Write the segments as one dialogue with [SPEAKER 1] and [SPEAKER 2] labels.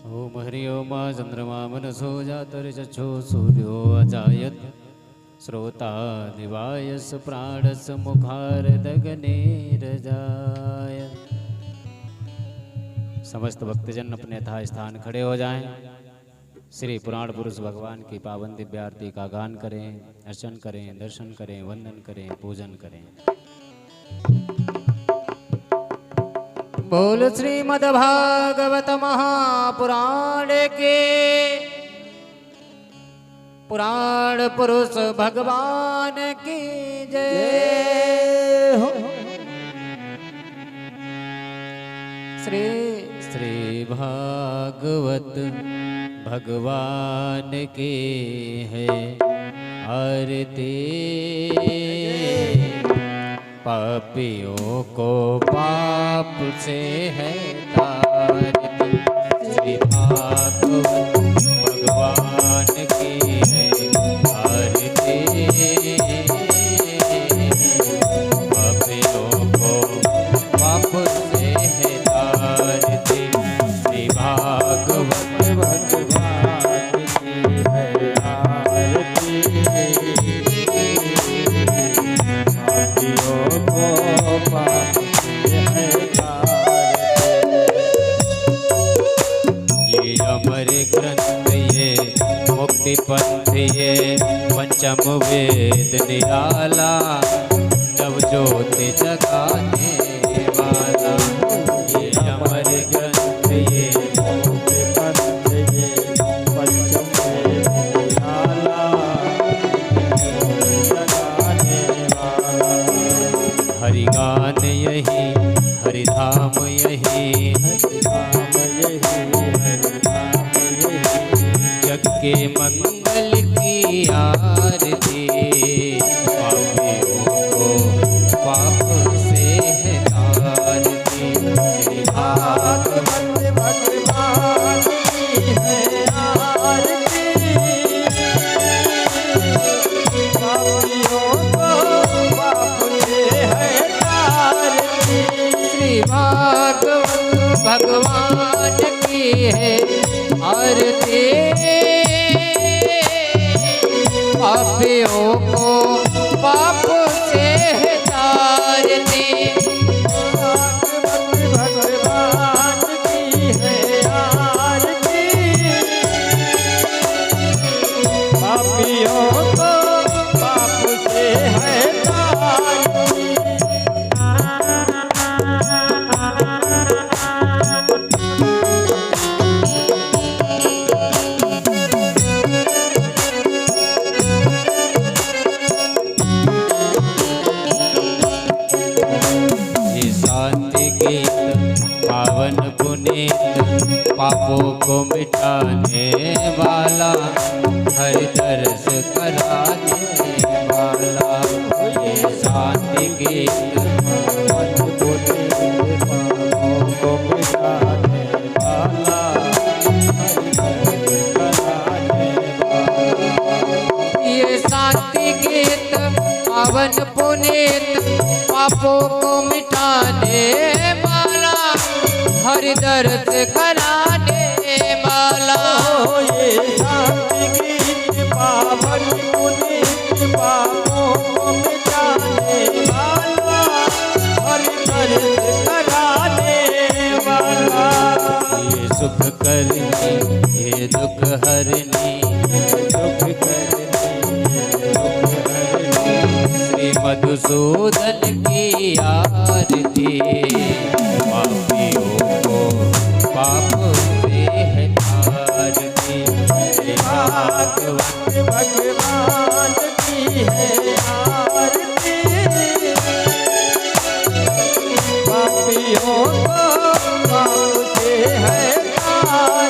[SPEAKER 1] ओम हरि ओम चंद्रमा मनसो जातर्चक्षो सूर्यो अजायत श्रोता दिवायस प्राणस मुखारदग्निरजाय। समस्त भक्तजन अपने यथा स्थान खड़े हो जाएं। श्री पुराण पुरुष भगवान की पावन दिव्य आरती का गान करें, अर्चन करें, दर्शन करें, वंदन करें, पूजन करें। बोल श्रीमद्भागवत महापुराण के पुराण पुरुष भगवान की जय हो। श्री श्री भागवत भगवान की है आरती, पापियों को पाप से है तारती। श्री भागवत भगवान की है आरती, पापियों को पाप से है तारती। पंथ ये पंचम वेद निराला, नव ज्योति जगाने वाला। ये अमर ग्रंथ ये पंथ ये पंचम वेद निराला, जगाने वाला। हरि गान यही हरिधाम यही, जग के मंगल की आरती, पापियों को पाप से है तारती। श्री भागवत भगवान की है आरती, पापियों को पाप से है तारती। श्री भागवत भगवान की है आरती, पापियों को पाप से तारती। भगवान की है आरती, पापियों को पाप से है तारती। पावन पुनीत पापों को मिटाने वाला, हर दर्श कराने वाला। ये शांति गीत पावन पुनीत पापों को मिटाने वाला, कराने वाला। ये शांति गीत पावन पुनीत पापों को मिटाने वाला, हरि दर्द कराने वाला। ये शांति गीत पावन पुनीत पापों को मिटाने वाला, हरि दर्द कराने वाला। ये सुख करनी ये दुख हरनी, दुख करनी दुख हरनी। श्री मधुसूदन की आरती, पापियों को पाप से है तारती। श्री भागवत भगवान की है आरती, पापियों को पाप से है तारती।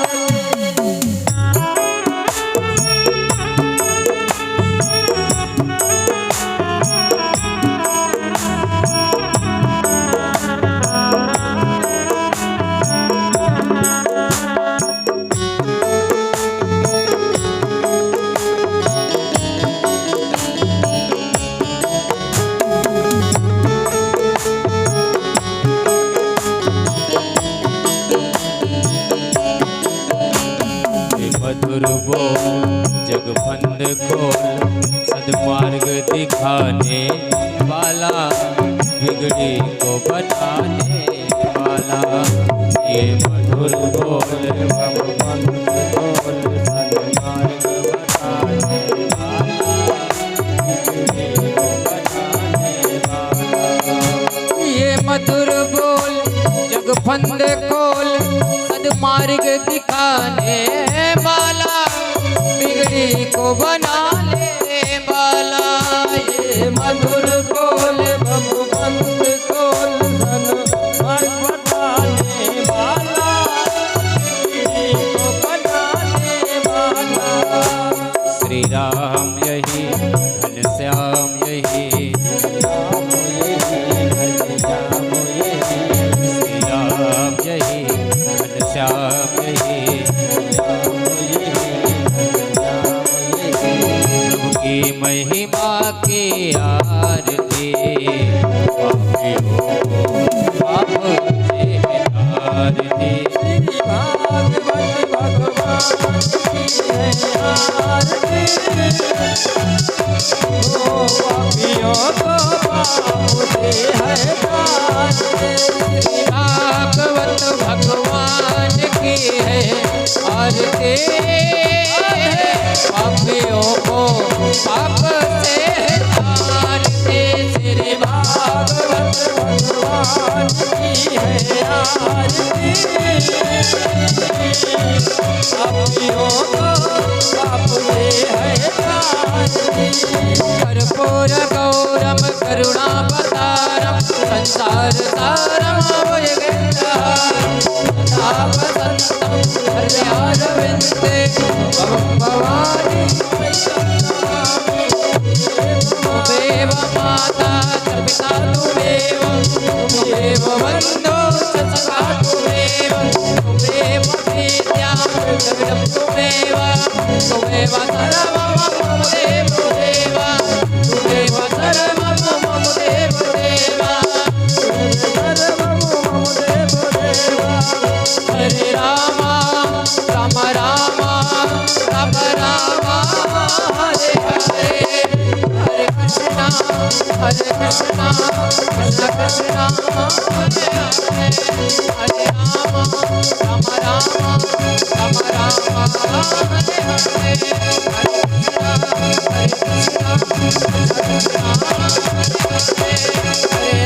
[SPEAKER 1] मधुर बोल जग फंद खोल, सदमार्ग दिखाने वाला, बिगड़ी को बनाने वाला। ये मधुर बोल जग फंद खोल, सदमार्ग बताने वाला, बिगड़ी को बनाने वाला। ये मधुर बोल जग फंद खोल, सदमार्ग दिखाने वाला, बिगड़ी को बनाने वाला। ये मधुर बोल भगवंत खोल, सदमार्ग बताने वाला, बिगड़ी को बनाने वाला। श्री राम यही घनश्याम यही, राम यही घनश्याम यही। श्री राम यही घनश्याम यही, की महिमा की आरती, पापियों को पाप से तारती। श्री भागवत भगवान की है आरती, पापियों को पाप से है तारती। श्री भागवत भगवान की है आरती, पाप
[SPEAKER 2] पाप से तारते श्री भागवत भगवान की है आरती। पापियों को पाप से है तारती। कर्पूर गौरम करुणावतारम संसार सारम वसंतम हृदयारविंदे भवानी त्वमेव माता च पिता त्वमेव बन्धो च सखा त्वमेव विद्या जगदं त्वमेव सर्वं मम देव देव त्वमेव सर्वं मम देव देव हरे राम राम राम राम राम हरे हरे हरे कृष्णा कृष्ण कृष्ण हरे हरे हरे राम राम राम राम राम हरे हरे हरे कृष्ण कृष्ण हरे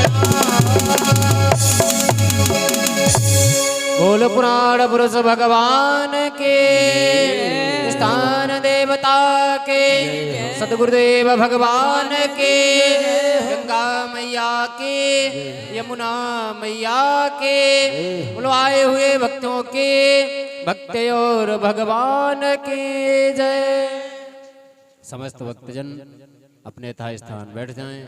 [SPEAKER 1] बोल पुराण पुरुष भगवान के स्थान देवता के सदगुरुदेव भगवान के गंगा मैया के यमुना मैया के बुलवाए हुए भक्तों के भक्त और भगवान के जय। समस्त भक्तजन अपने यथा स्थान बैठ जाएं।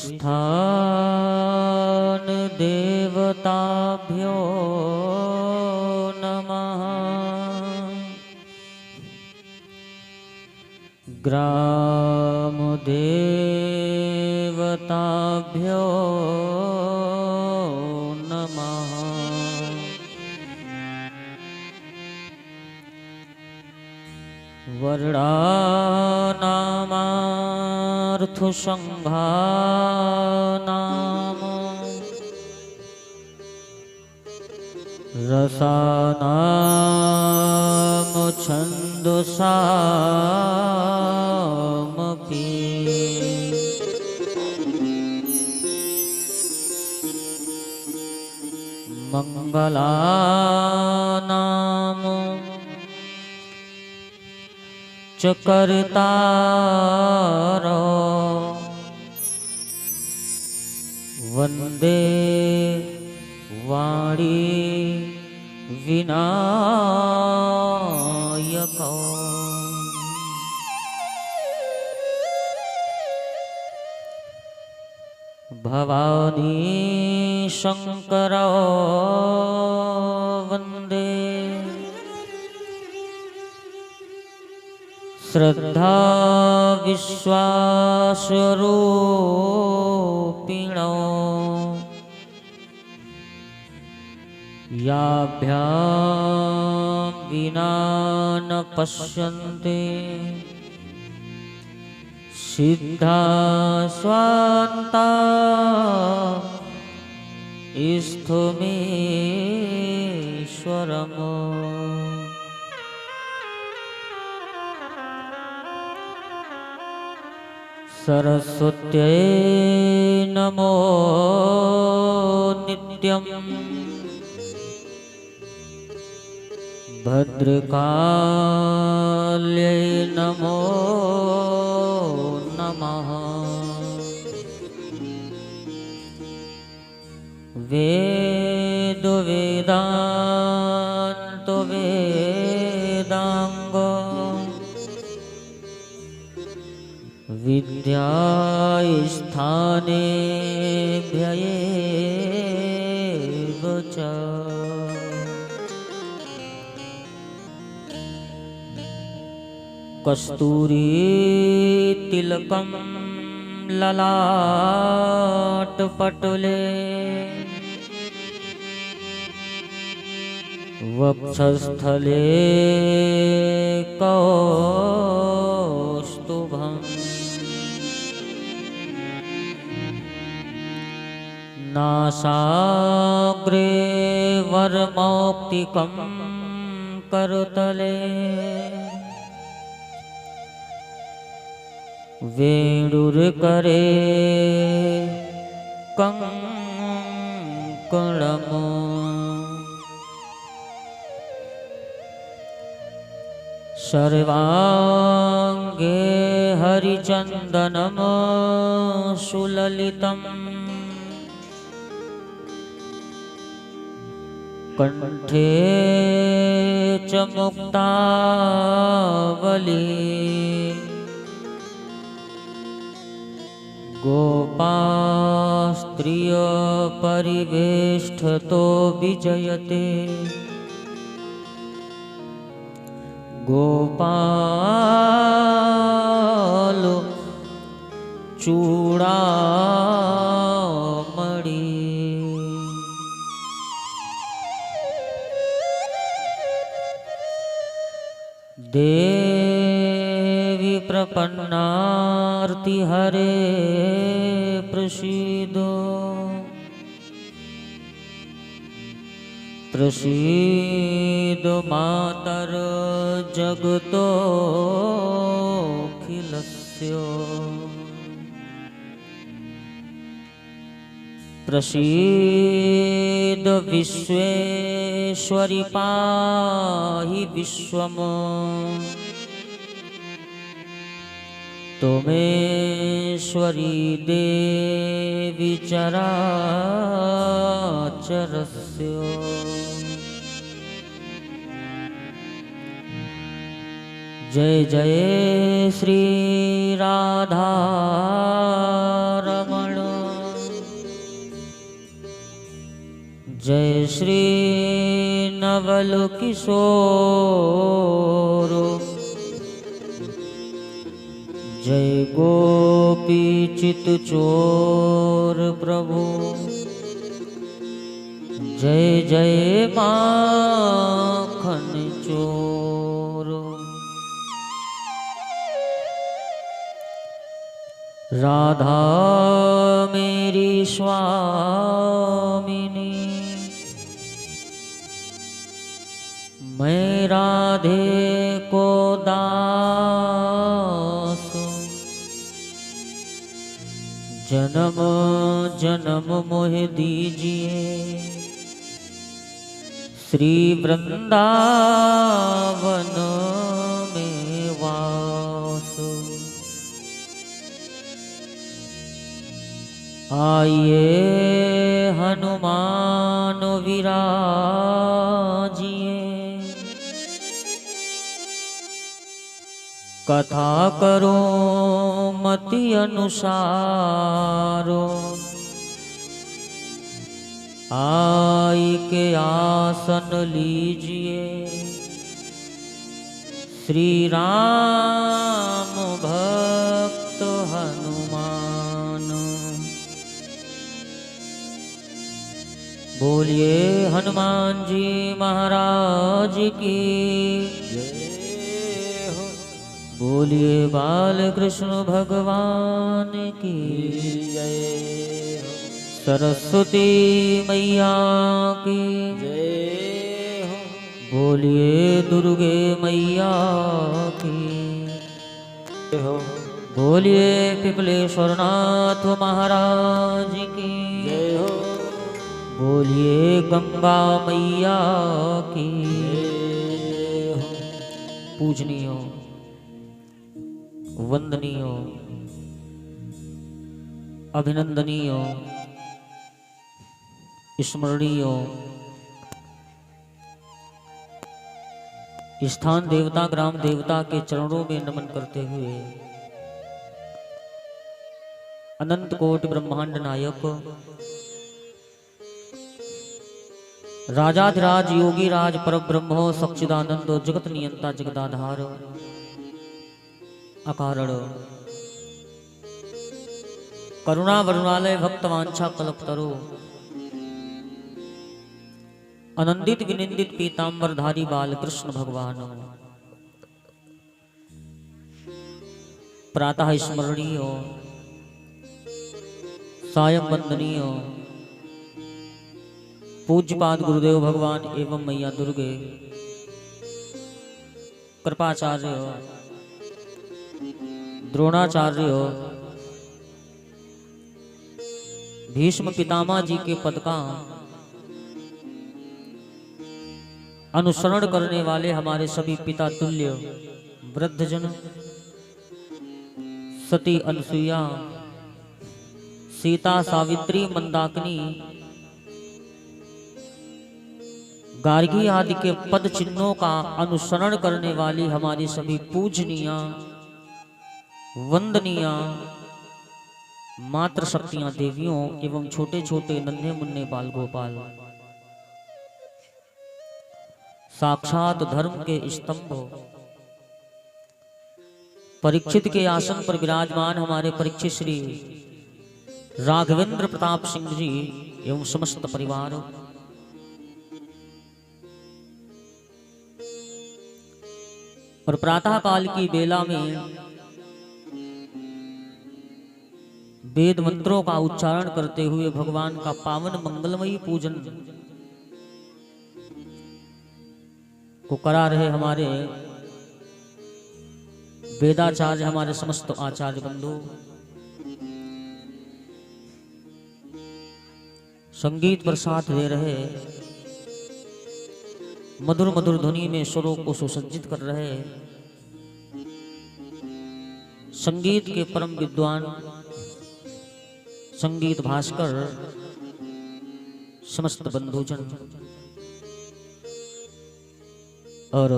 [SPEAKER 2] स्थान देवताभ्यो नमः। ग्राम देवताभ्यो नमः। वर्णानामार्थसंघानाम रसानाम छन्दसामपि मंगलानाम चकर्तारो वंदे वाणी विनायको। भवानी शंकरो वंदे श्रद्धा विश्वासरूपिणो याभ्यां विना न पश्यन्ते सिद्धा स्वान्ता स्थुमीश्वरम्। सरस्वत्यै नमो नित्यम्। भद्रकाल्यै नमो नमः। वेद वेदान्त वेदांग विद्यास्थाने व्ययेव च। कस्तूरी तिलकं ललाटपटले वक्षस्थले कौस्तुभम्। नासाग्रे परमौक्तिकं करतले वेणुर्करे कंकणम् सर्वांगे हरिचन्दनं सुललितम् कंठे च मुक्तावली गोपास्त्रिय परिवेष्टतो विजयते गोपाल चूड़ामणि देवी प्रपन्नार्ति हरे प्रसीदो प्रसीद मातर जगतोऽखिलस्य प्रसीद विश्वेश्वरि पाहि विश्वम् त्वमेश्वरी देवी चराचरस्य जय जय श्री राधा रमण जय श्री नवल किशोर जय गोपी चित चोर प्रभु जय जय माखन चोर राधा मेरी स्वामिनी मैं राधे को दास जन्म जन्म मोह दीजिए श्री वृंदावन में वास आइए हनुमान विराजिए कथा करो मति अनुसारो आई के आसन लीजिए श्री राम भक्त हनुमान बोलिए हनुमान जी महाराज की बोलिए बाल कृष्ण भगवान की जय सरस्वती मैया की जय बोलिए दुर्गे मैया की हो बोलिए पिपलेश्वरनाथ महाराज की जय हो बोलिए गंगा मैया की जय हो पूजनीय वंदनीय अभिनंदनीय स्मरणीय स्थान देवता ग्राम देवता के चरणों में नमन करते हुए अनंत कोटि ब्रह्मांड नायक राजाधिराज योगी राज परब्रह्मो सच्चिदानंद जगत नियंता जगदाधार अकारण करुणा वरुणालय भक्तवांछा कल्पतरो अनंदित विनिंदित पीतांबरधारी बाल कृष्ण भगवान प्रातः स्मरणीय सायं वंदनीय पूज्यपाद गुरुदेव भगवान एवं मैया दुर्गे कृपाचार्य द्रोणाचार्य भीष्म पितामह जी के पद का अनुसरण करने वाले हमारे सभी पिता तुल्य वृद्धजन, सती अनसुईया, सीता सावित्री मंदाकिनी गार्गी आदि के पद चिन्हों का अनुसरण करने वाली हमारी सभी पूजनीय वंदनीय मातृशक्तियां देवियों एवं छोटे छोटे नन्हे मुन्ने बाल गोपाल, साक्षात धर्म के स्तंभ परीक्षित के आसन पर विराजमान हमारे परीक्षित श्री राघवेंद्र प्रताप सिंह जी एवं समस्त परिवार, और प्रातः काल की बेला में वेद मंत्रों का उच्चारण करते हुए भगवान का पावन मंगलमयी पूजन को करा रहे हमारे वेदाचार्य, हमारे समस्त आचार्य बंधु, संगीत पर साथ दे रहे, मधुर मधुर ध्वनि में स्वरों को सुसज्जित कर रहे संगीत के परम विद्वान, संगीत भास्कर समस्त बंधुजन, और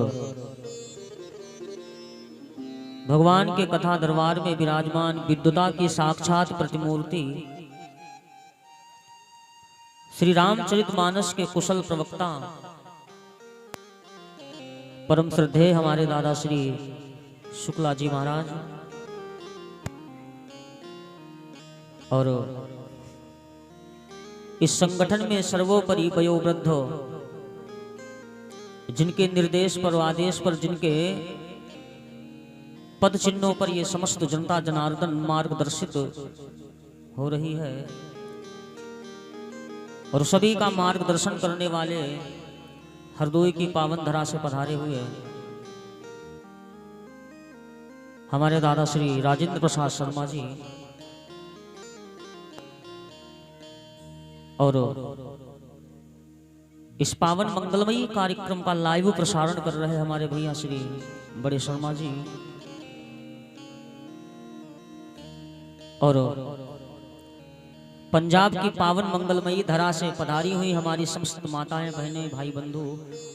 [SPEAKER 2] भगवान के कथा दरबार में विराजमान विद्वता की साक्षात प्रतिमूर्ति श्री रामचरितमानस के कुशल प्रवक्ता परम श्रद्धेय हमारे दादा श्री शुक्ला जी महाराज, और इस संगठन में सर्वोपरि वयोवृद्ध, जिनके निर्देश पर आदेश पर, जिनके पद चिन्हों पर ये समस्त जनता जनार्दन मार्गदर्शित हो रही है, और सभी का मार्गदर्शन करने वाले हरदोई की पावन धरा से पधारे हुए हमारे दादा श्री राजेंद्र प्रसाद शर्मा जी, और इस पावन मंगलमयी कार्यक्रम का लाइव प्रसारण कर रहे हमारे भैया श्री बड़े शर्मा जी, और पंजाब की पावन मंगलमयी धरा से पधारी हुई हमारी समस्त माताएं बहनें भाई बंधु,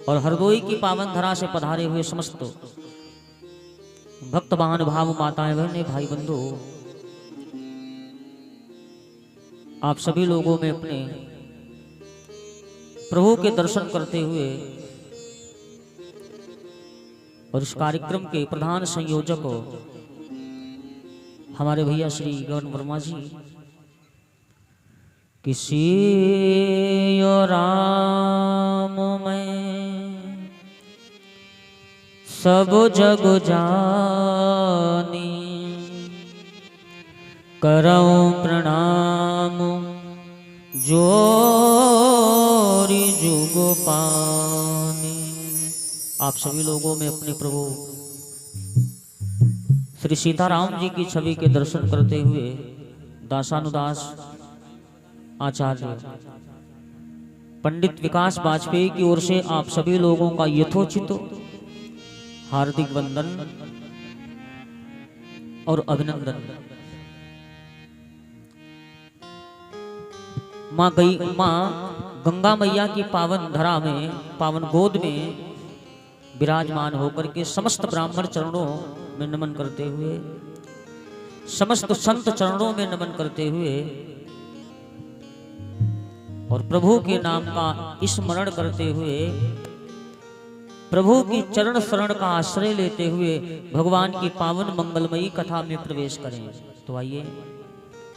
[SPEAKER 2] और हरदोई की पावन धरा से पधारे हुए समस्त भक्त महानुभाव माताएं बहनें भाई बंधु, आप सभी लोगों में अपने प्रभु के दर्शन करते हुए, और इस कार्यक्रम के प्रधान संयोजक हमारे भैया श्री गगन वर्मा जी, किसी राम में सब जग जानी, करऊं प्रणाम जोरी जुग पानी। आप सभी लोगों में अपने प्रभु श्री सीताराम जी की छवि के दर्शन करते हुए दासानुदास आचार्य पंडित विकास वाजपेयी की ओर से आप सभी लोगों का यथोचित हार्दिक वंदन और अभिनंदन। माँ गंगा मैया की पावन धरा में, पावन गोद में विराजमान होकर के समस्त ब्राह्मण चरणों में नमन करते हुए, समस्त संत चरणों में नमन करते हुए, और प्रभु के नाम का स्मरण करते हुए, प्रभु की चरण शरण का आश्रय लेते हुए भगवान की पावन मंगलमयी कथा में प्रवेश करें। तो आइए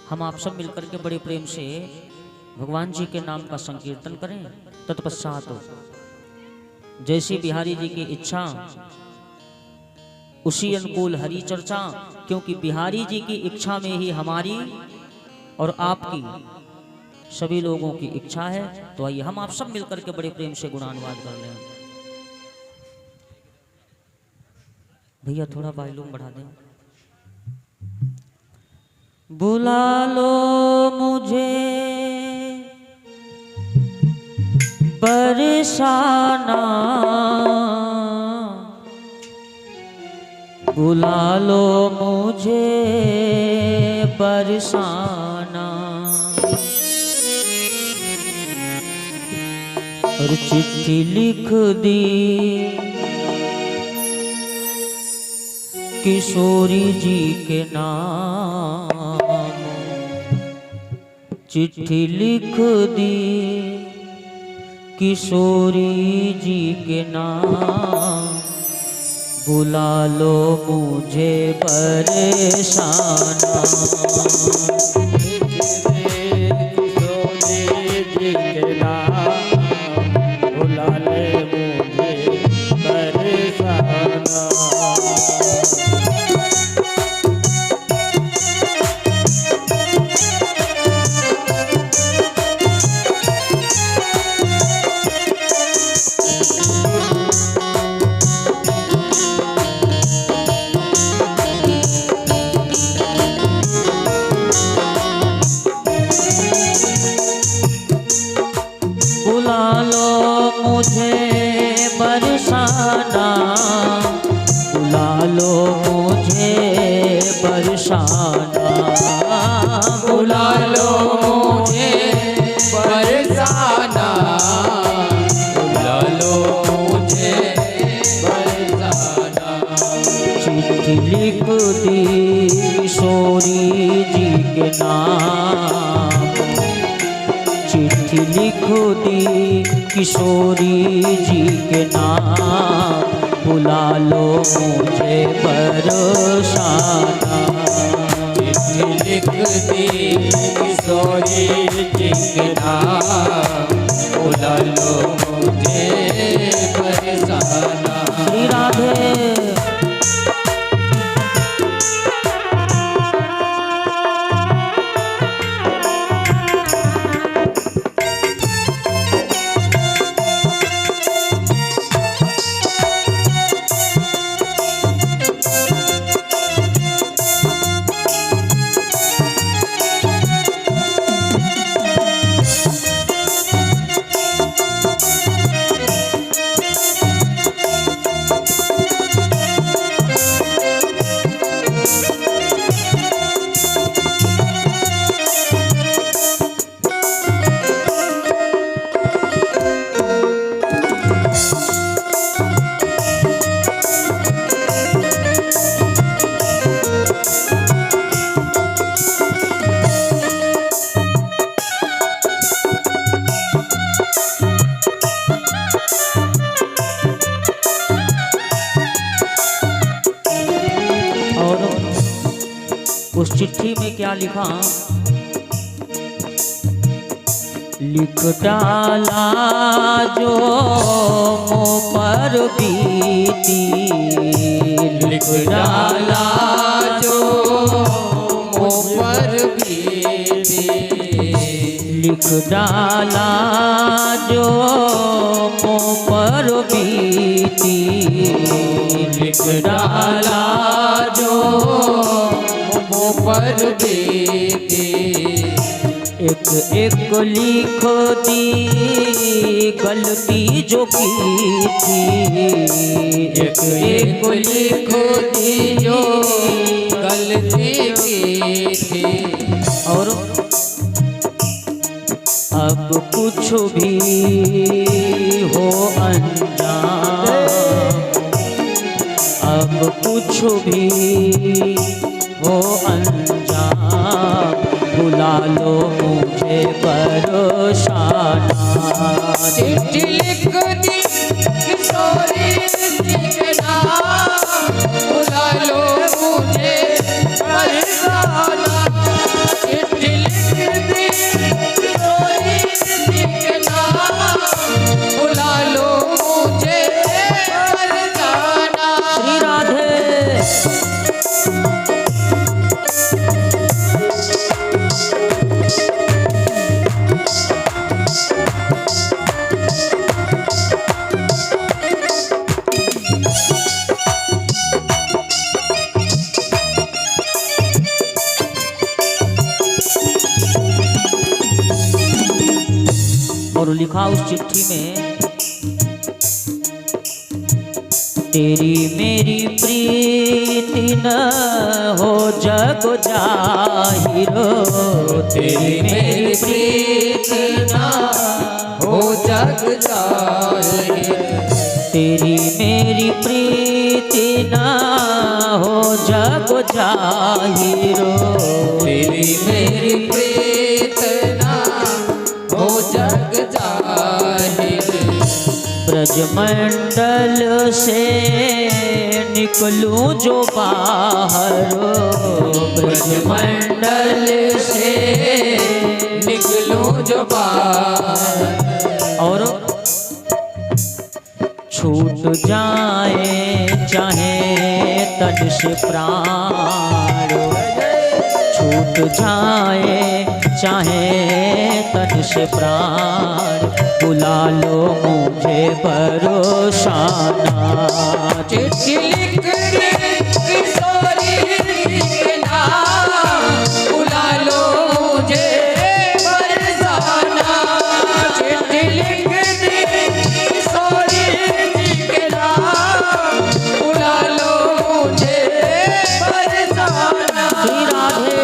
[SPEAKER 2] हम आप सब मिलकर के बड़े प्रेम से भगवान जी के नाम का संकीर्तन करें। तत्पश्चात जैसी बिहारी जी की इच्छा उसी अनुकूल हरि चर्चा, क्योंकि बिहारी जी की इच्छा में ही हमारी और आपकी सभी लोगों की इच्छा है। तो आइए हम आप सब मिलकर के बड़े प्रेम से गुणानुवाद कर लें। भैया थोड़ा वॉल्यूम बढ़ा दें। बुला लो मुझे बरसाना, बुला लो मुझे बरसाना, और चिट्ठी लिख दी किशोरी जी के नाम, चिट्ठी लिख दी किशोरी जी के नाम, बुला लो मुझे बरसाना,
[SPEAKER 3] किशोरी जी के नाम, बुला ले मुझे बरसाना।
[SPEAKER 2] बुला लो मुझे बरसाना, बुला लो मुझे बरसाना,
[SPEAKER 3] बुला लो मुझे बरसाना, बुला लो मुझे बरसाना।
[SPEAKER 2] चिट्ठी लिख दी किशोरी जी के नाम, चिट्ठी लिख दी किशोरी जी के नाम, बुला लो मुझे बरसाना,
[SPEAKER 3] चिट्ठी लिख दी किशोरी जी के नाम, बुला लो मुझे बरसाना।
[SPEAKER 2] श्री राधे। उस चिट्ठी में क्या लिखा? लिख डाला जो मुँह पर बीती,
[SPEAKER 3] लिख डाला जो मुँह पर बीती,
[SPEAKER 2] लिख डाला जो मुँह पर बीती,
[SPEAKER 3] लिख डाला जो मुँह पर बीती।
[SPEAKER 2] एक एक लिख दी गलती जो की थी,
[SPEAKER 3] एक एक लिख दी जो गलती की थी।
[SPEAKER 2] और अब कुछ भी हो अनजान, अब कुछ भी हो अनजान, बुला लो मुझे बरसाना।
[SPEAKER 3] चिट्ठी लिख दी किशोरी जी के नाम, बुला लो मुझे बरसाना। चिट्ठी लिख दी किशोरी जी के नाम, बुला लो मुझे बरसाना।
[SPEAKER 2] श्री राधे। और लिखा उस चिट्ठी में, तेरी मेरी प्रीति न हो जग जाहिरो,
[SPEAKER 4] तेरी मेरी प्रीति ना हो जग जाहिर,
[SPEAKER 2] तेरी मेरी प्रीति न हो जग जाहिरो,
[SPEAKER 4] तेरी मेरी प्रीत ना हो जग जाहिर,
[SPEAKER 2] ब्रजमंडल से निकलूं जो बाहर,
[SPEAKER 4] ब्रजमंडल से निकलूं जो बाहर,
[SPEAKER 2] और छूट जाए चाहे तन से प्राण, छूट जाए चाहे तन से प्राण, बुला लो मुझे बरसाना,
[SPEAKER 4] चिट्ठी लिख दे किशोरी के नाम, बुला लो मुझे बरसाना, चिट्ठी लिख दे किशोरी के नाम, बुला लो मुझे बरसाना।
[SPEAKER 2] श्री राधे।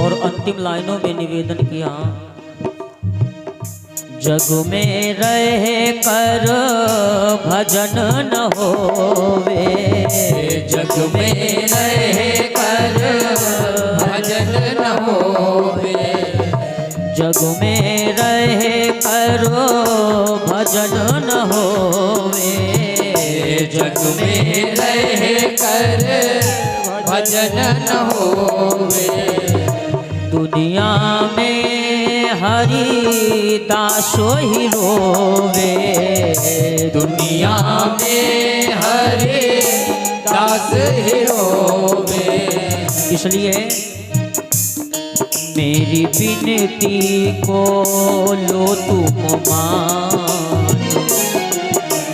[SPEAKER 2] और अंतिम लाइनों में निवेदन किया, जग में रह कर भजन न होवे,
[SPEAKER 4] जग में रह कर भजन न होवे,
[SPEAKER 2] जग में रह कर भजन न होवे,
[SPEAKER 4] जग में रह कर भजन न होवे,
[SPEAKER 2] दुनिया में हरि दासो ही रोवे,
[SPEAKER 4] दुनिया में हरि दास ही रोवे,
[SPEAKER 2] इसलिए मेरी विनती को लो तुम मान,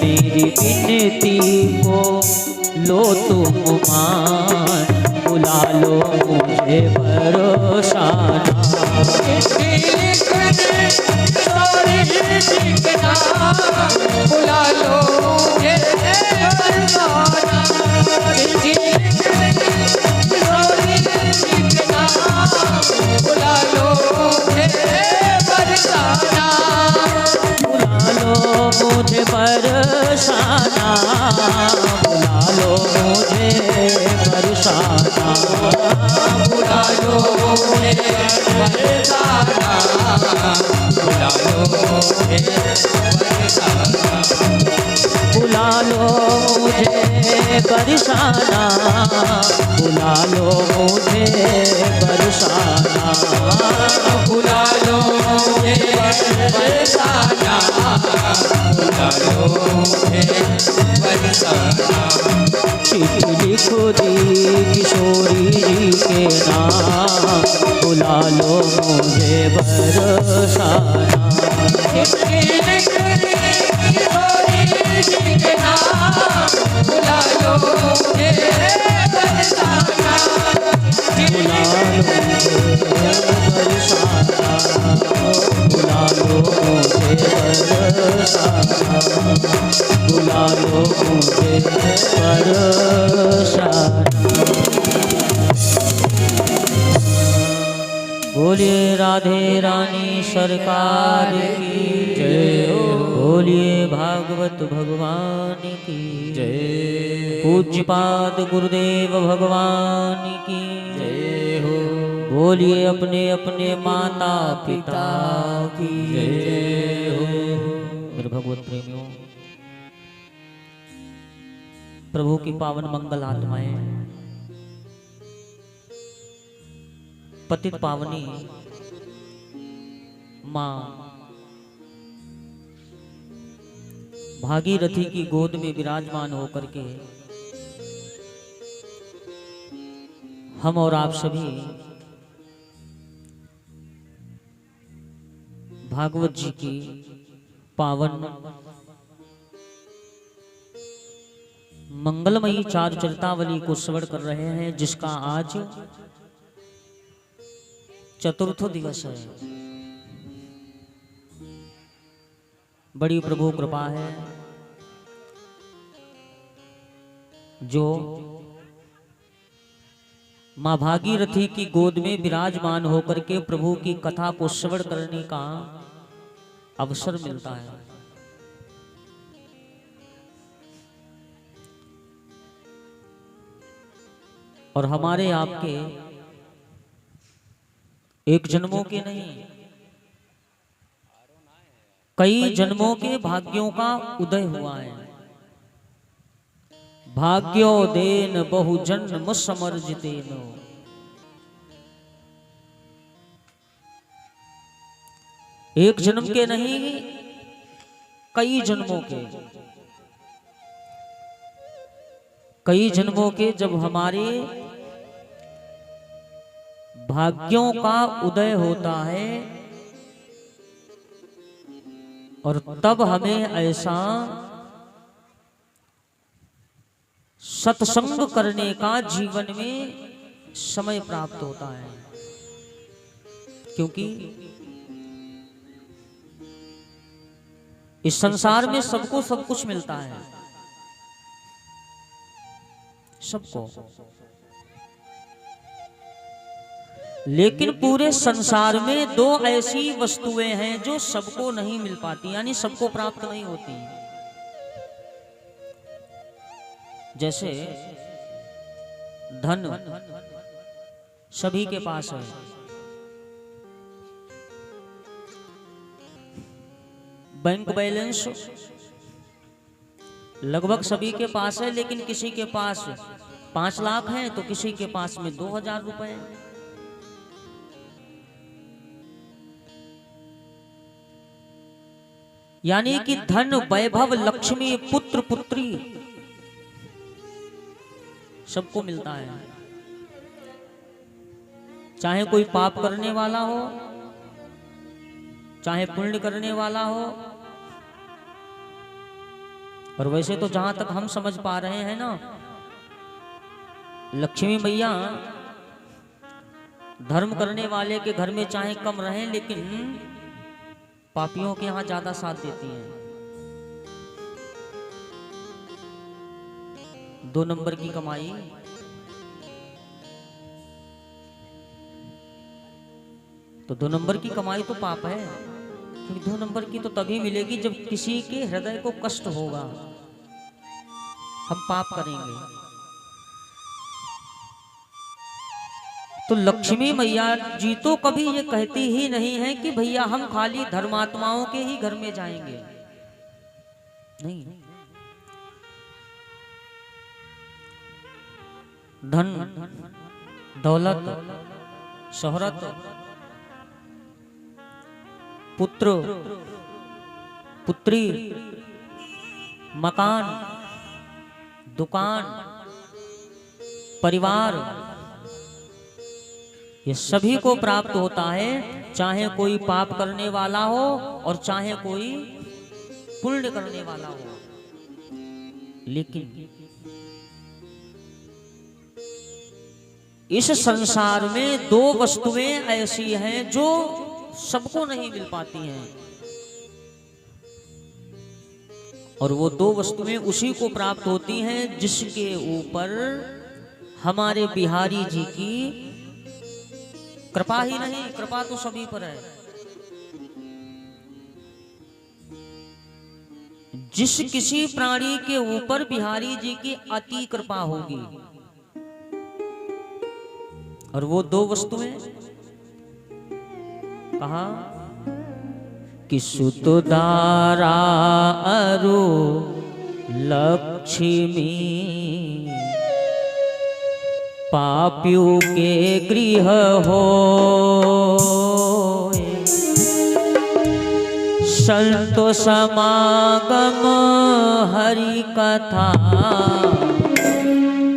[SPEAKER 2] मेरी विनती को लो तुम मान, बुला लो मुझे बरसाना,
[SPEAKER 4] चिट्ठी लिख दे किशोरी के नाम, बुला लो मुझे बरसाना, चिट्ठी लिख दे किशोरी के नाम, बुला लो मुझे बरसाना,
[SPEAKER 2] बुला लो मुझे बरसाना, बुला लो मुझे बरसाना,
[SPEAKER 4] बुला लो मुझे बरसाना, बुला लो मुझे बरसाना,
[SPEAKER 2] बुला लो मुझे बरसाना, बुला लो मुझे बरसाना,
[SPEAKER 4] बुला लो मुझे बरसाना, बुला लो मुझे बरसाना,
[SPEAKER 2] चिट्ठी लिखो दी किशोरी जी के नाम, बुला लो मुझे बरसाना,
[SPEAKER 4] चिट्ठी लिख दे किशोरी जी के नाम, बुला लो मुझे बरसाना,
[SPEAKER 2] बुला लो मुझे बरसाना, बुला लो मुझे बरसाना, बुला लो मुझे बरसाना। बोलिए राधे रानी सरकार की
[SPEAKER 3] जय हो।
[SPEAKER 2] बोलिए भागवत भगवान की
[SPEAKER 3] जय
[SPEAKER 2] पूज्यपाद गुरुदेव भगवान की
[SPEAKER 3] जय हो।
[SPEAKER 2] बोलिए अपने अपने माता पिता की
[SPEAKER 3] जय हो।
[SPEAKER 2] मेरे भगवत प्रेमियों, प्रभु की पावन मंगल आत्माएं, पतित पावनी मां भागीरथी की गोद में विराजमान होकर के हम और आप सभी भागवत जी की पावन मंगलमयी चार चरितावली को श्रवण कर रहे हैं, जिसका आज चतुर्थ दिवस है। बड़ी प्रभु कृपा है जो मां भागीरथी की गोद में विराजमान होकर के प्रभु की कथा को श्रवण करने का अवसर मिलता है। और हमारे आपके एक जन्मों के नहीं, कई जन्मों के भाग्यों का उदय हुआ है। भाग्यो देन बहु जन्म समर्जितेन, एक जन्म के नहीं, कई जन्मों के, कई जन्मों के जब हमारे भाग्यों का उदय होता है और तब हमें ऐसा सत्संग करने का जीवन में समय प्राप्त होता है। क्योंकि इस संसार में सबको सब कुछ मिलता है, सबको, लेकिन पूरे संसार में दो ऐसी वस्तुएं हैं जो सबको नहीं मिल पाती, यानी सबको प्राप्त नहीं होती। जैसे धन सभी के पास है, बैंक बैलेंस लगभग सभी के पास है, लेकिन किसी के पास 5 लाख है तो किसी के पास में 2000 रुपए। यानी कि धन, वैभव, लक्ष्मी, पुत्र, पुत्री सबको मिलता है। चाहे कोई पाप करने वाला हो, चाहे पुण्य करने वाला हो। और वैसे तो जहां तक हम समझ पा रहे हैं ना, लक्ष्मी मैया धर्म करने वाले के घर में चाहे कम रहे, लेकिन पापियों के यहां ज्यादा साथ देती हैं। 2 नंबर की कमाई तो 2 नंबर की कमाई तो पाप है, क्योंकि 2 नंबर की तो तभी मिलेगी जब किसी के हृदय को कष्ट होगा, हम पाप करेंगे। तो लक्ष्मी मैया जी तो कभी ये कहती ही नहीं है कि भैया हम खाली धर्मात्माओं के ही घर में जाएंगे, नहीं। धन, दौलत, शोहरत, पुत्र, पुत्री, मकान, दुकान, परिवार, ये सभी को प्राप्त होता है, चाहे कोई पाप करने वाला हो और चाहे कोई पुण्य करने वाला हो। लेकिन इस संसार में 2 वस्तुएं ऐसी हैं जो सबको नहीं मिल पाती हैं, और वो 2 वस्तुएं उसी को प्राप्त होती हैं जिसके ऊपर हमारे बिहारी जी की कृपा ही नहीं, कृपा तो सभी पर है। जिस किसी प्राणी के ऊपर बिहारी जी की अति कृपा होगी, और वो दो वस्तुएं कहा कि सुतदारा अरु लक्ष्मी पापियों के गृह हो, संतो समागम हरि कथा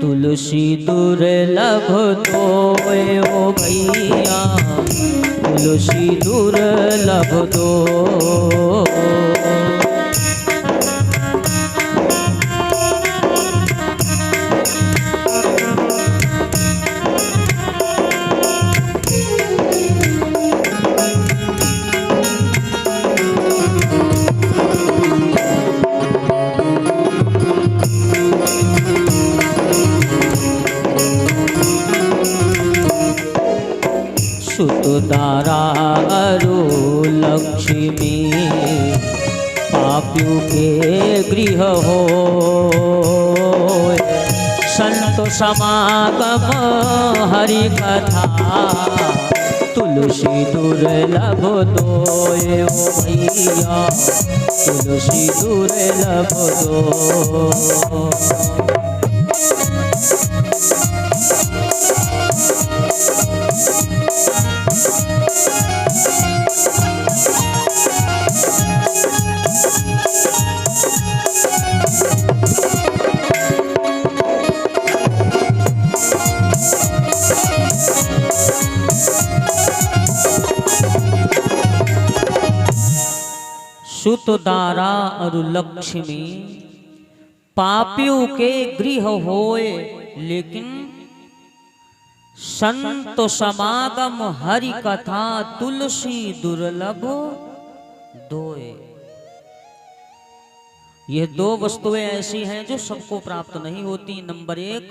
[SPEAKER 2] तुलसी दुर्लभ दोए ओ भैया, तुलसी दुर्लभ दो। सुतदारा अरु लक्ष्मी पापियों के गृह हो, संत समागम हरि कथा तुलसी दुर्लभ दोए ओ भैया, तुलसी दुर्लभ दो। सुतदारा और लक्ष्मी पापियों के गृह होए, लेकिन संत समागम हरि कथा तुलसी दुर्लभ दोए। ये दो वस्तुएं ऐसी हैं जो सबको प्राप्त नहीं होती। नंबर एक,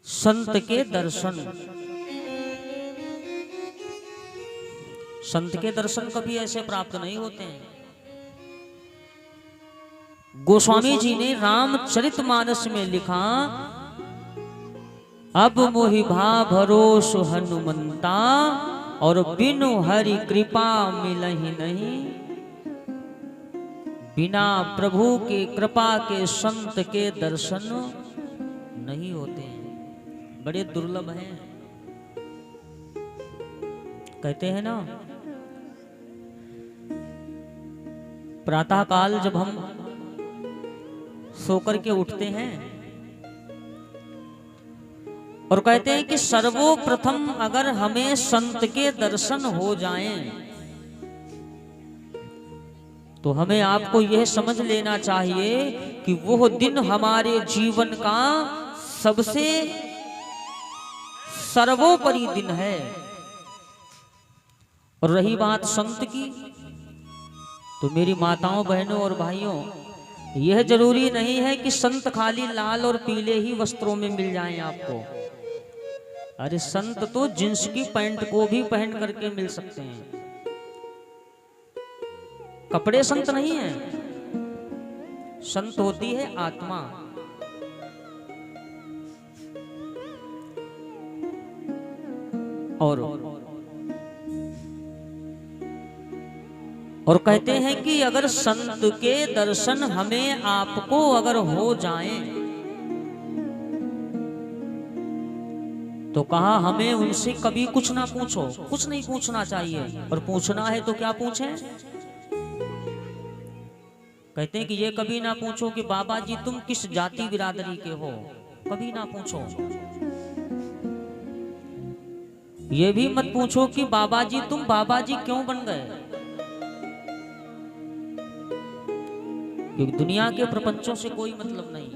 [SPEAKER 2] संत के दर्शन। संत के दर्शन कभी ऐसे प्राप्त नहीं होते हैं। गोस्वामी जी ने रामचरितमानस में लिखा, अब मोहि भा भरोस हनुमंता, और बिनु हरि कृपा मिलहि नहीं। बिना प्रभु के कृपा के संत के दर्शन नहीं होते हैं, बड़े दुर्लभ हैं। कहते हैं ना, प्रातः काल जब हम सोकर के उठते हैं और कहते हैं कि सर्वप्रथम अगर हमें संत के दर्शन हो जाएं, तो हमें आपको यह समझ लेना चाहिए कि वो दिन हमारे जीवन का सबसे सर्वोपरि दिन है। और रही बात संत की, तो मेरी माताओं, बहनों और भाइयों, यह जरूरी नहीं है कि संत खाली लाल और पीले ही वस्त्रों में मिल जाएं आपको। अरे संत तो जींस की पैंट को भी पहन करके मिल सकते हैं। कपड़े संत नहीं है, संत होती है आत्मा। और कहते हैं कि अगर संत के दर्शन हमें आपको अगर हो जाएं, तो कहा हमें उनसे कभी कुछ ना पूछो, कुछ नहीं पूछना चाहिए। और पूछना है तो क्या पूछें? कहते हैं कि ये कभी ना पूछो कि बाबा जी तुम किस जाति बिरादरी के हो, कभी ना पूछो। ये भी मत पूछो कि बाबा जी तुम बाबा जी क्यों बन गए, क्योंकि दुनिया के प्रपंचों से कोई मतलब नहीं।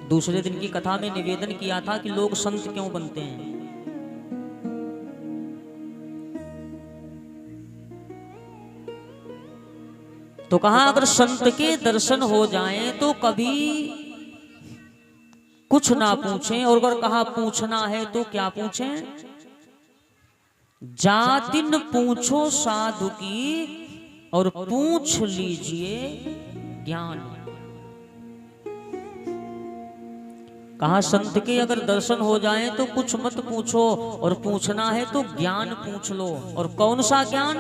[SPEAKER 2] दूसरे दिन की कथा में निवेदन किया था कि लोग संत क्यों बनते हैं। तो कहा अगर संत के दर्शन हो जाएं तो कभी कुछ ना पूछें, और अगर कहा पूछना है तो क्या पूछें? जातिन पूछो साधु की और पूछ लीजिए ज्ञान। कहा संत के अगर दर्शन हो जाए तो कुछ मत पूछो, और पूछना है तो ज्ञान पूछ लो। और कौन सा ज्ञान?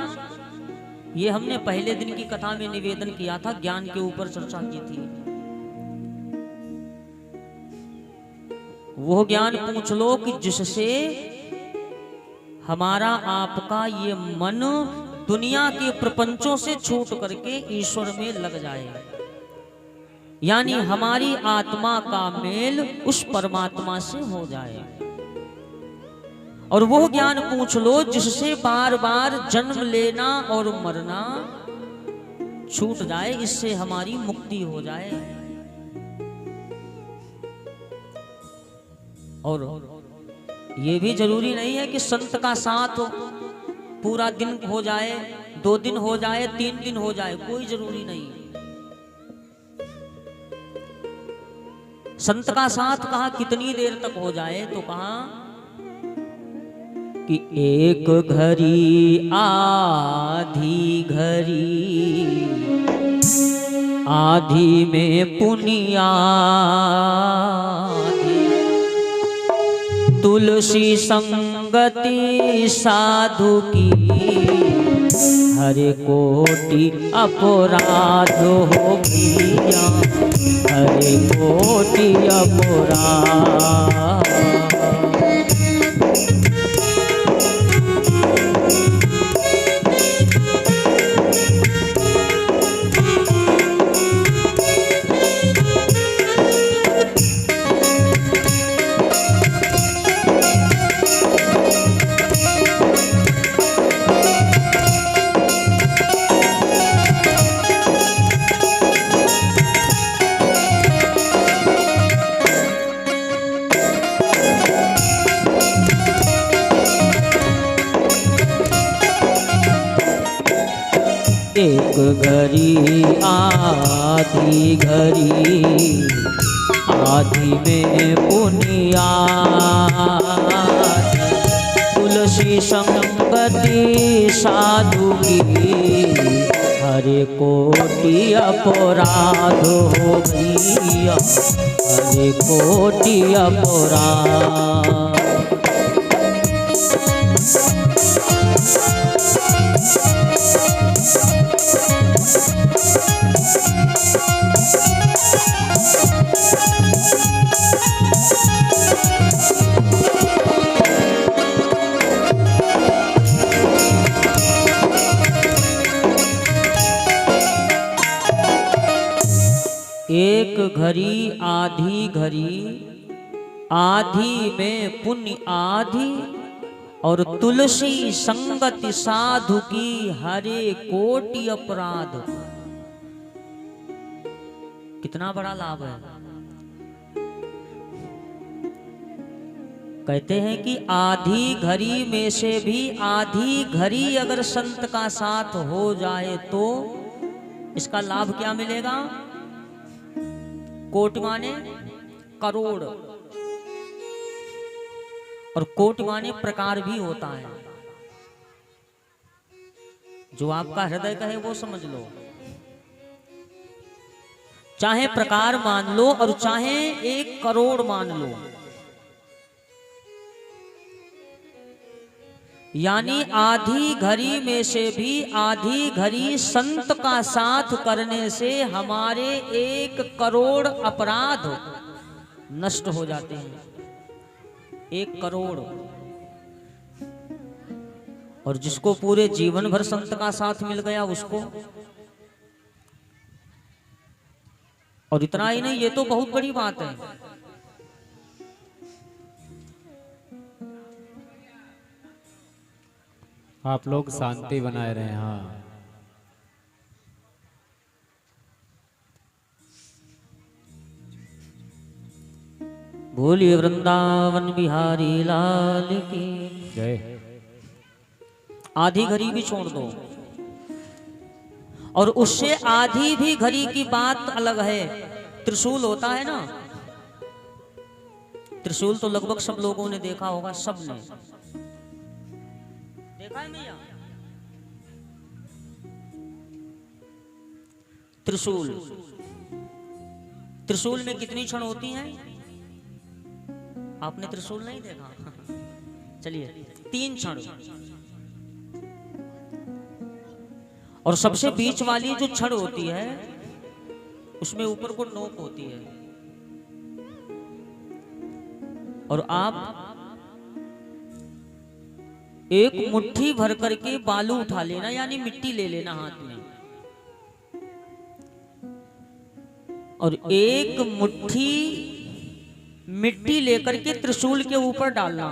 [SPEAKER 2] ये हमने पहले दिन की कथा में निवेदन किया था, ज्ञान के ऊपर चर्चा की थी। वो ज्ञान पूछ लो कि जिससे हमारा आपका ये मन दुनिया के प्रपंचों से छूट करके ईश्वर में लग जाए, यानी हमारी आत्मा का मेल उस परमात्मा से हो जाए। और वो ज्ञान पूछ लो जिससे बार बार जन्म लेना और मरना छूट जाए, इससे हमारी मुक्ति हो जाए। और ये भी जरूरी नहीं है कि संत का साथ पूरा दिन हो जाए, 2 दिन हो जाए, 3 दिन हो जाए, कोई जरूरी नहीं। संत का साथ कहा कितनी देर तक हो जाए, तो कहा कि एक घड़ी आधी घड़ी, आधी में पुनिया, तुलसी संगति साधु की, हरे कोटि अपराध हो गया, हरे कोटि अपराध। एक घड़ी आधी घड़ी, आधी में पुनिया, तुलसी संगति साधु की, हरे कोटि अपराध हो गया, हरे कोटि अपराध। एक घड़ी आधी घड़ी, आधी में पुण्य आधी, और तुलसी संगति साधु की, हरे कोटि अपराध। कितना बड़ा लाभ है। कहते हैं कि आधी घड़ी में से भी आधी घड़ी अगर संत का साथ हो जाए तो इसका लाभ क्या मिलेगा? कोटि माने करोड़, और कोटि माने प्रकार भी होता है। जो आपका हृदय कहे वो समझ लो, चाहे प्रकार मान लो और चाहे 1 करोड़ मान लो। यानी आधी घड़ी में से भी आधी घड़ी संत का साथ करने से हमारे 1 करोड़ अपराध नष्ट हो जाते हैं। 1 करोड़। और जिसको पूरे जीवन भर संत का साथ मिल गया उसको। और इतना ही नहीं, ये तो बहुत बड़ी बात है।
[SPEAKER 1] आप लोग शांति बनाए रहे। हाँ,
[SPEAKER 2] बोलिए वृंदावन बिहारी लाल की
[SPEAKER 1] जय।
[SPEAKER 2] आधी घड़ी भी छोड़ दो, और उससे आधी भी घड़ी की बात अलग है। त्रिशूल होता है ना, त्रिशूल तो लगभग सब लोगों ने देखा होगा, सबने देखा है भैया। त्रिशूल, त्रिशूल में कितनी छड़ होती हैं? आपने त्रिशूल नहीं देखा? चलिए, 3 छड़, और सबसे बीच वाली जो छड़ होती है उसमें ऊपर को नोक होती है, और आप एक मुट्ठी भर करके बालू उठा लेना, यानी मिट्टी ले लेना हाथ में, और एक मुट्ठी मिट्टी लेकर के त्रिशूल के ऊपर डालना,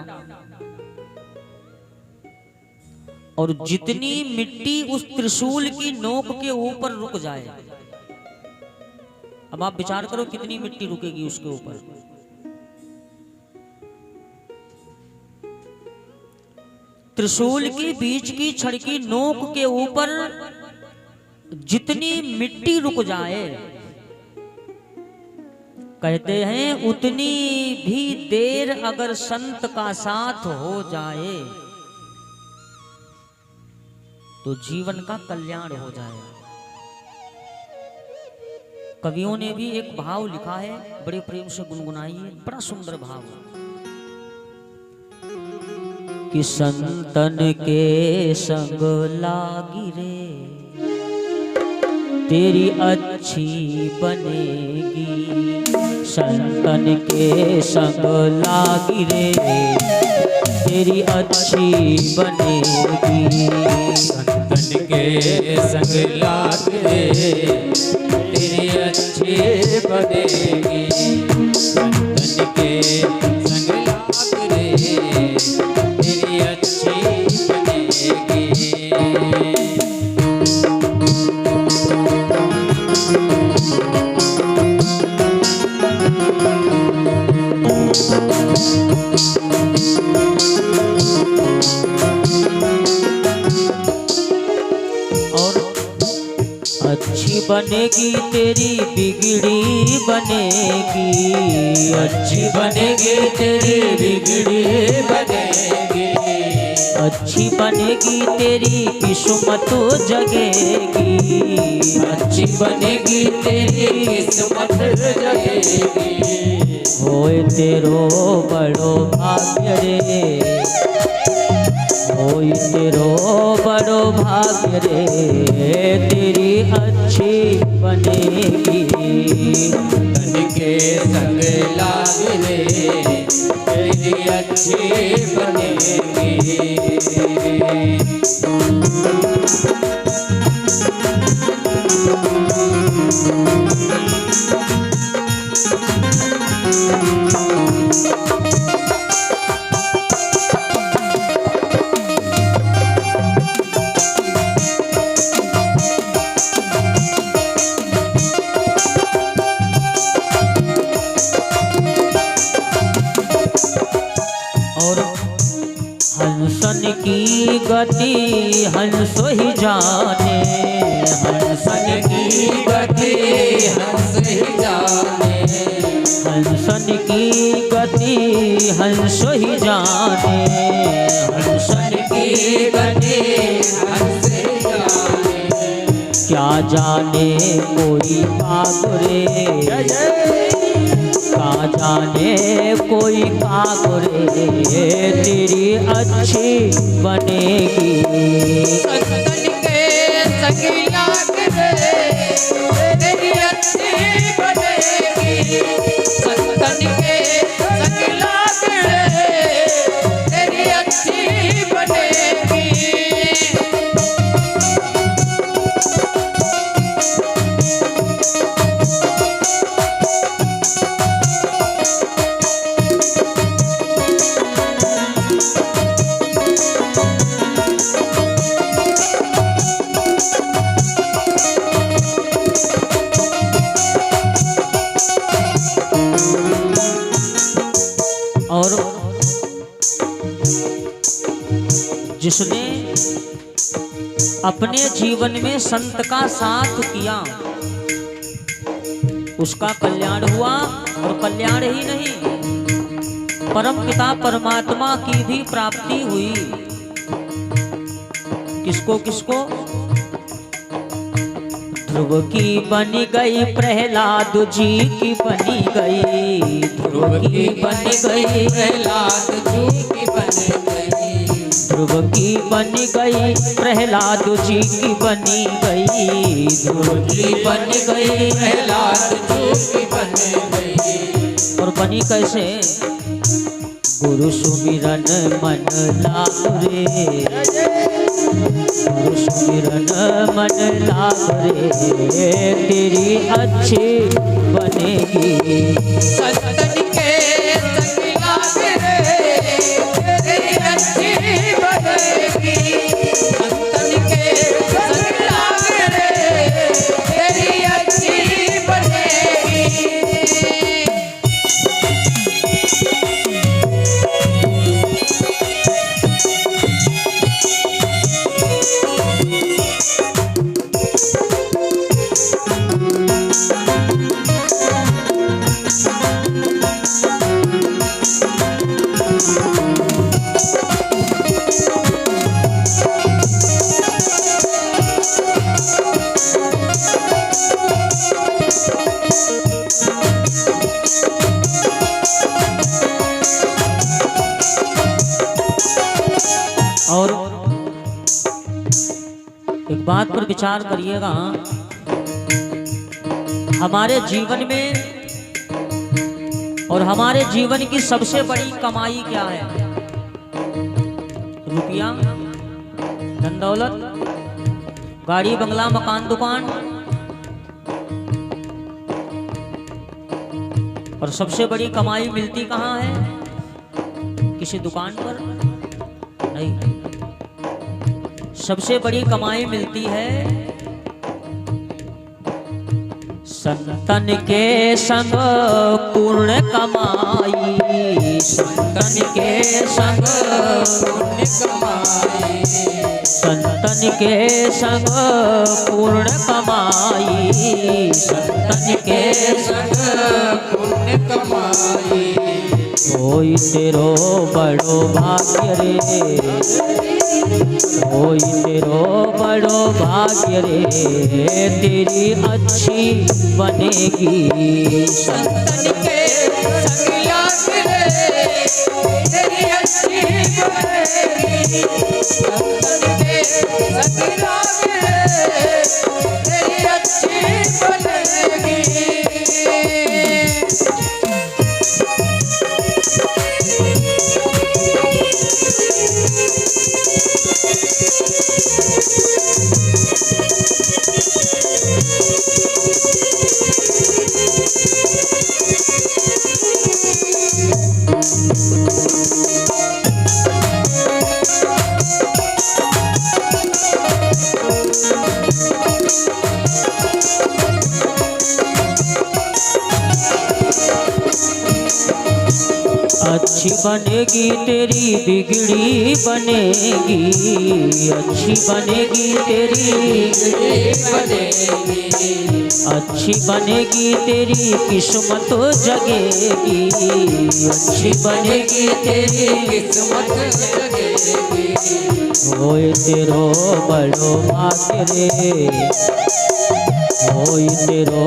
[SPEAKER 2] और जितनी मिट्टी उस त्रिशूल की नोक के ऊपर रुक जाए, अब आप विचार करो कितनी मिट्टी रुकेगी उसके ऊपर। त्रिशूल की बीच की छड़ की नोक के ऊपर जितनी मिट्टी रुक जाए, कहते हैं उतनी भी देर अगर संत का साथ हो जाए तो जीवन का कल्याण हो जाए। कवियों ने भी एक भाव लिखा है, बड़े प्रेम से गुनगुनाइए, बड़ा सुंदर भाव। कि संतन के संग लागी रे तेरी अच्छी बनेगी, संतन के संग लागी रे तेरी अच्छी बनेगी,
[SPEAKER 4] संतन के संग लाग रे तेरी अच्छी बनेगी, संतन के संग लाग रे तेरी अच्छी बनेगी।
[SPEAKER 2] अच्छी बनेगी तेरी बिगड़ी बनेगी,
[SPEAKER 4] अच्छी बनेगी तेरी बिगड़ी बनेगी,
[SPEAKER 2] अच्छी बनेगी तेरी किस्मत जगेगी,
[SPEAKER 4] अच्छी बनेगी तेरी किस्मत जगेगी।
[SPEAKER 2] होए तेरो बड़ो भाग्य रे, होए तेरो बड़ो भाग्य रे तेरी अच्छी बनेगी,
[SPEAKER 4] संतन के संग लाग रे तेरी अच्छी बनेगी।
[SPEAKER 2] हंसन की गति हंस ही जाने,
[SPEAKER 4] हंसन की गति हंस ही जाने,
[SPEAKER 2] हंसन की गति हंस ही जाने,
[SPEAKER 4] हंसन की गति हंस ही जाने।
[SPEAKER 2] क्या जाने कोई कागरे, क्या जाने कोई कागरे तेरी अच्छी बनेगी,
[SPEAKER 4] संतन के संग लाग रे तेरी अच्छी बनेगी, संतन के संग लाग रे तेरी अच्छी बनेगी।
[SPEAKER 2] और जिसने अपने जीवन में संत का साथ किया उसका कल्याण हुआ, और कल्याण ही नहीं परम पिता परमात्मा की भी प्राप्ति हुई। किसको किसको? ध्रुव की बनी गई, प्रहलाद जी की बनी गई। ध्रुव की बनी गई,
[SPEAKER 4] प्रहलाद जी की बन गई।
[SPEAKER 2] ध्रुव की बनी गई, प्रहलाद जी की बनी गई। ध्रुव की बनी गई,
[SPEAKER 4] प्रहलाद जी की बन गई।
[SPEAKER 2] और बनी कैसे? गुरु सुमिरन मन लाग रे, गुरु सुमिरन मन लाग रे, तेरी अच्छी बनेगी।
[SPEAKER 4] संतन के संग लाग रे, तेरी अच्छी बनेगी। संतन के संग लाग रे, तेरी अच्छी बनेगी।
[SPEAKER 2] और एक बात पर विचार करिएगा, हमारे जीवन में और हमारे जीवन की सबसे बड़ी कमाई क्या है? रुपया, धन दौलत, गाड़ी बंगला, मकान दुकान। और सबसे बड़ी कमाई मिलती कहाँ है? किसी दुकान पर नहीं। सबसे बड़ी कमाई मिलती है संतन के संग पूर्ण कमाई। संतन के संग
[SPEAKER 4] पुण्य कमाई।
[SPEAKER 2] संतन के संग पूर्ण कमाई। संतन के
[SPEAKER 4] संग पुण्य कमाई।
[SPEAKER 2] कोई तेरो बड़ो भाग्य रे, कोई तेरो बड़ो भाग्य रे, तेरी अच्छी बनेगी।
[SPEAKER 4] संतन के संग लाग रे, तेरी अच्छी बनेगी। संतन के संग लाग रे, तेरी अच्छी बनेगी।
[SPEAKER 2] अच्छी बनेगी तेरी बिगड़ी बनेगी। अच्छी बनेगी तेरी
[SPEAKER 4] बनेगी।
[SPEAKER 2] अच्छी बनेगी तेरी किस्मत जगेगी। अच्छी बनेगी तेरी
[SPEAKER 4] किस्मत जगेगी।
[SPEAKER 2] होए तेरो बड़ो भाग्य रे, होए तेरो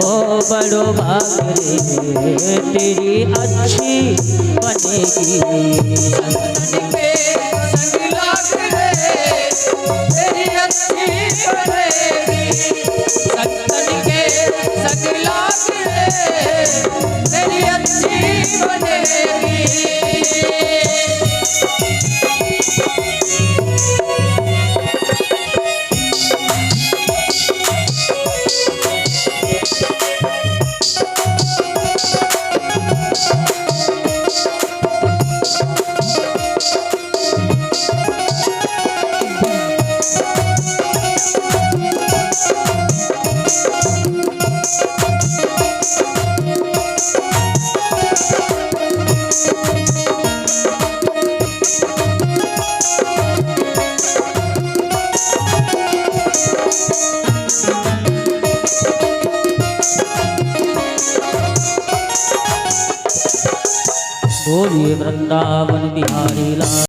[SPEAKER 2] बड़ो भाग्य रे, तेरी अच्छी बनेगी।
[SPEAKER 4] संतन के संग लाग रे, तेरी अच्छी बनेगी। संतन के संग लाग रे, तेरी अच्छी बनेगी।
[SPEAKER 2] बोलिए वृंदावन बिहारी लाल।